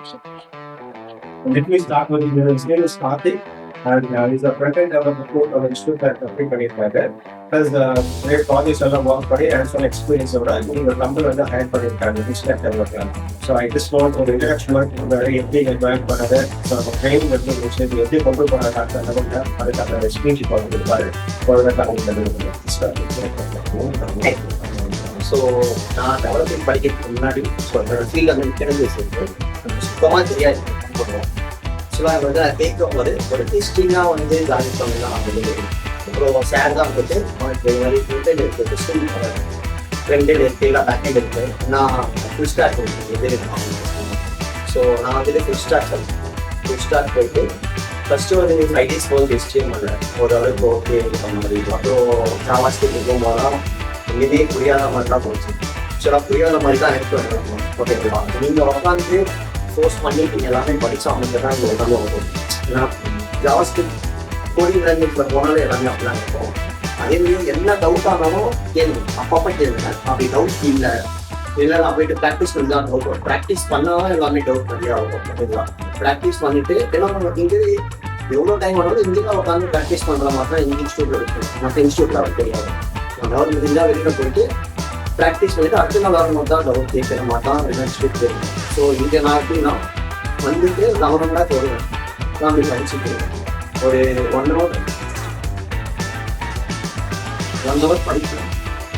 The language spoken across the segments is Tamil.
Let me start with his name is Karthik, and he's a front-end developer code of Institute at பண்ணியிருக்காரு. Plus நிறைய ப்ராஜெக்ட்ஸ் எல்லாம் ஒர்க் பண்ணி ஹேண்ட்ஸ் ஆன் எக்ஸ்பீரியன்ஸோட நீங்கள் நம்பர் வந்து ஹேண்ட் பண்ணியிருக்காங்க digital development. So I just want ஒரு இன்ட்ரடக்ஷன் ஒர்க் பண்ணாரு, எப்படி ஜாயின் பண்ணாரு, ஸோ நம்ம ட்ரைனிங் எப்படி இருந்துச்சு, எப்படி கொண்டு போனாங்க அதுக்கான ஸ்பீச் கொடுப்பாரு. ஸோ நான் டெவலப்பிங் படிக்கிறதுக்கு முன்னாடி ஸோ என்னோட ஃபீல்டு வந்து கிடந்து சுத்தமாக தெரியாது பண்ணுவோம். ஸோ நான் வந்து கேட்கும் போது ஒரு டெஸ்டிங்காக வந்து ஜாயின் பண்ணி தான் வந்து அப்புறம் சேர் தான் வந்துட்டு அவனுக்கு இது மாதிரி ஃப்ரண்ட் இருக்குது, டெஸ்டிங் ஃப்ரண்ட் இருக்குது, இல்லை பேக் ஹெண்ட் இருக்குது. நான் ஃபுல் ஸ்டாக் இது ஸோ நான் வந்துட்டு ஃபுல் ஸ்டாக் போயிட்டு ஃபஸ்ட்டு ஒரு 5 days போல் டெஸ்டிங் பண்ணுறேன். ஓரளவுக்கு ஓகே பண்ண மாதிரி. அப்புறம் ஜாவாஸ்கிரிப்ட் இருக்கும்போதெல்லாம் இதே புரியாத மாதிரி தான் போச்சு. ஆக்சுவலாக புரியாத மாதிரி தான் எனக்கு வரணும். ஓகேங்களா, நீங்கள் உட்காந்து ஃபோர்ஸ் பண்ணிட்டு எல்லாமே படித்தா அவங்க தான் இங்கே உடம்பு வரும். ஏன்னா ஜாவாஸ்கிரிப்ட் கோடிங் லாங்குவேஜில் போனாலும் எல்லாமே அப்படிலாம் இருக்கும். அதே மாதிரி என்ன டவுட் ஆனாலும் கேள்வி அப்பப்போ கேளுங்க. அப்படி டவுட் இல்லை நான் போயிட்டு ப்ராக்டிஸ் பண்ணி தான் டவுட் ப்ராக்டிஸ் பண்ணாலும் எல்லாமே டவுட் நிறையா ஆகும். ஓகேங்களா, ப்ராக்டிஸ் பண்ணிட்டு என்ன இங்கே எவ்வளோ டைம் ஆனாலும் இங்கேயும் உட்காந்து ப்ராக்டிஸ் பண்ணுற மாதிரி தான் எங்கள் இன்ஸ்டியூட்டில் இருக்குது. மற்ற இன்ஸ்டியூட்டில் அவருக்கு தெரியாது. அதாவது முடிஞ்சால் வெளியில் போயிட்டு ப்ராக்டிஸ் பண்ணிட்டு அடுத்த நாள் வரும்போது தான் டவுட் கேட்குற மாதிரி தான் இன்ஸ்டியூட் தெரியும். ஸோ இங்கே நான் எப்படின்னா வந்துட்டு 11 மணி நேரம் வருவேன். நான் அப்படி படிச்சுட்டு ஒரு 1 hour படிப்பேன்.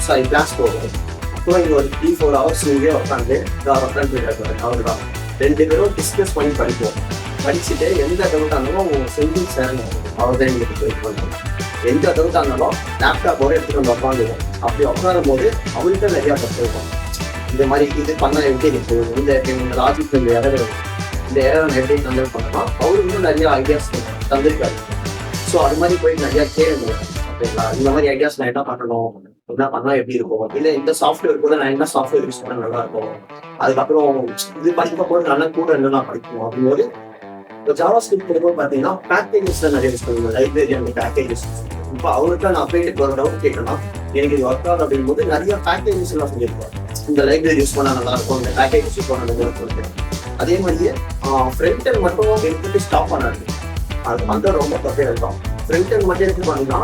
சாரி கிளாஸ் போவேன். அப்புறம் இங்கே ஒரு 3-4 hours இங்கே உட்காந்து போயிட்டு அவ்வளோதான். 2 பேரும் டிஸ்கஸ் பண்ணி படிப்போம். படிச்சுட்டு எந்த டவுட் ஆனாலும் செஞ்சு சேரணும். அவ்வளோதான் எங்களுக்கு வெயிட் பண்ணுவோம். எந்த டவுட் ஆனாலும் லேப்டாப்போட எடுத்துகிட்டு வந்து உட்காந்துருவோம். அப்படி உட்காரும் போது அவங்கள்ட்ட நிறையா கற்றுருக்கோம். இந்த மாதிரி இது பண்ணால் எப்படி இருக்குது, இந்த லாஜிக் இந்த எரர் எப்படி ஹேண்டில் பண்ணலாம், அவருக்கு இன்னும் நிறையா ஐடியாஸ் தந்திருக்காரு. ஸோ அது மாதிரி போய் நிறையா கேளுங்க. ஓகேங்களா, இந்த மாதிரி ஐடியாஸ் நான் என்ன பண்ணணும், என்ன பண்ணால் எப்படி இருக்கும், இல்லை இந்த சாஃப்ட்வேர் கூட நான் என்ன சாஃப்ட்வேர் யூஸ் பண்ணால் நல்லா இருக்கும், அதுக்கப்புறம் இது படிக்கும் போது நல்லா கூட என்னென்ன படிக்கணும் அப்படிங்கும்போது இப்போ ஜாவாஸ்கிரிப்ட் கொடுக்கும் பார்த்தீங்கன்னா பேக்கேஜஸ்ல நிறைய யூஸ் பண்ணுவோம். லைப்ரரி அந்த பேக்கேஜஸ் இப்போ அவருக்கு நான் அப்டேட் ஒரு டவுட் கேட்கணும், எனக்கு இது ஒர்க் ஆகும் அப்படிங்கும்போது நிறைய பேக்கேஜஸ் எல்லாம் சொல்லியிருப்பாங்க. இந்த லைப்ரரி யூஸ் பண்ணால் நல்லா இருக்கும், இந்த பேக்கேஜஸ் யூஸ் பண்ண நல்லா இருக்கும். அதே மாதிரியே ஃப்ரண்ட் எண்ட் மட்டும் எடுத்துட்டு ஸ்டாப் பண்ணாது. அது வந்து ரொம்ப தப்பே இருக்கும். ஃப்ரண்ட் எண்ட் மட்டும் எடுத்து பண்ணீங்கன்னா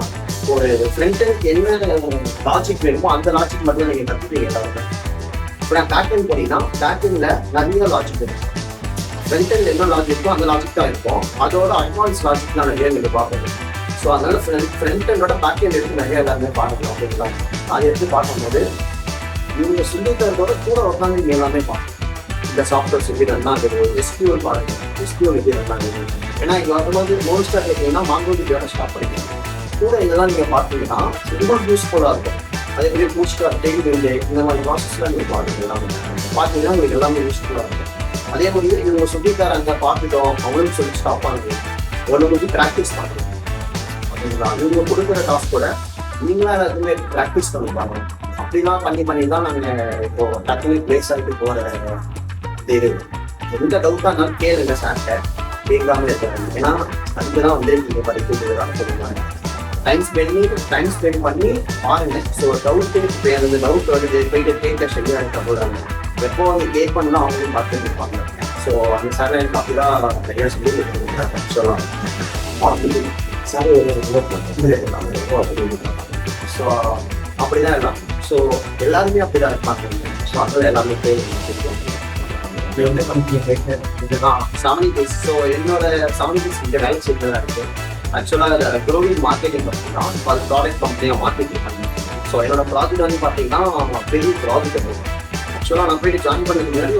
ஒரு ஃப்ரண்ட் எண்ட் என்ன லாஜிக் வேணுமோ அந்த லாஜிக் மட்டும் நீங்கள் கற்றுப்பீங்க எல்லாருக்கும். இப்போ நான் பேக் எண்ட் போனீங்கன்னா பேக் எண்ட்ல நிறைய லாஜிக் இருக்கும். ஃப்ரண்ட் எண்ட் என்ன லாஜிக் இருக்கோ அந்த லாஜிக் தான் இருக்கும். அதோட அட்வான்ஸ் லாஜிக் தான் நிறைய நீங்கள் பார்க்கணும். ஸோ அதனால ஃப்ரண்ட் எண்டோட பேக் எண்ட் எடுத்து நிறைய எல்லாருமே பார்க்கணும். ஓகேங்களா, அதை எடுத்து பார்க்கும்போது இவங்க சொல்லித்தரதோட கூட உட்காந்து நீங்கள் எல்லாமே பார்க்கணும். இந்த சாஃப்ட்வேர் சொல்லி ரன் ஆகுது, எஸ்கியூஎல் பாருங்க, எஸ்கியூஎல் எப்படி ரன் ஆகுது. ஏன்னா இங்கே வரும்போது மோஸ்ட்டாக கேட்டீங்கன்னா மாங்கோடிபியோட ஸ்டாப் பண்ணிக்கலாம். கூட இதெல்லாம் நீங்கள் பார்த்தீங்கன்னா ரொம்ப யூஸ்ஃபுல்லாக இருக்கும். அதே மாதிரி பூஸ்டார் டெய்லி இந்த மாதிரி ப்ராசஸ்லாம் நீங்கள் பார்த்தீங்கன்னா உங்களுக்கு எல்லாமே யூஸ்ஃபுல்லாக இருக்கும். அதே மாதிரி இவங்க சொல்லித்தராங்க பார்த்துட்டோம் அவங்களுக்கு சொல்லி ஸ்டாப் ஆகுது. உங்களுக்கு ப்ராக்டிஸ் பண்ணணும். ஓகேங்களா, இவங்க கொடுக்குற டாஸ்கோட நீங்களாம் எல்லாத்துக்குமே ப்ராக்டிஸ் பண்ணி பார்க்கணும். அப்படிலாம் பண்ணி தான் நாங்கள் இப்போ டக்குனு பிளேஸ் ஆகிட்டு போகிற இது. எந்த டவுட்டாக இருந்தாலும் கேளுங்க சார்கிட்ட, கேட்காம இருக்கிறாங்க. ஏன்னா அதுக்குதான் வந்து நீங்கள் படிக்கிறது தான் சொல்லுவாங்க. டைம் ஸ்பெண்ட் பண்ணி பாருங்க. ஸோ டவுட்டு அந்த டவுட் வருது போயிட்டு கேட்க சரியாக போடுறாங்க. எப்போ வந்து கேட் பண்ணலாம் அவங்களும் பார்த்துட்டு இருப்பாங்க. ஸோ அந்த சார் எனக்கு அப்படிதான் நிறைய சொல்லி சொல்லலாம். சார் ஸோ அப்படிதான் எல்லாம். ஸோ எல்லாருமே அப்படிதான் இருப்பாங்க. ஸோ அதில் எல்லாமே சாமினிஸ். ஸோ என்னோட சாமினிஸ் இங்கே லைஃப் செட்டில் தான் இருக்குது. ஆக்சுவலாக க்ரோவிங் மார்க்கெட்டிங் பார்த்தீங்கன்னா அது ப்ராடக்ட் கம்பெனியாக மார்க்கெட்டிங் பண்ணேன். ஸோ என்னோட ப்ராஜெக்ட் வந்து பார்த்தீங்கன்னா பெரிய ப்ராஜெக்ட். ஆக்சுவலாக நான் போயிட்டு ஜாயின் பண்ணதுக்கு முன்னாடி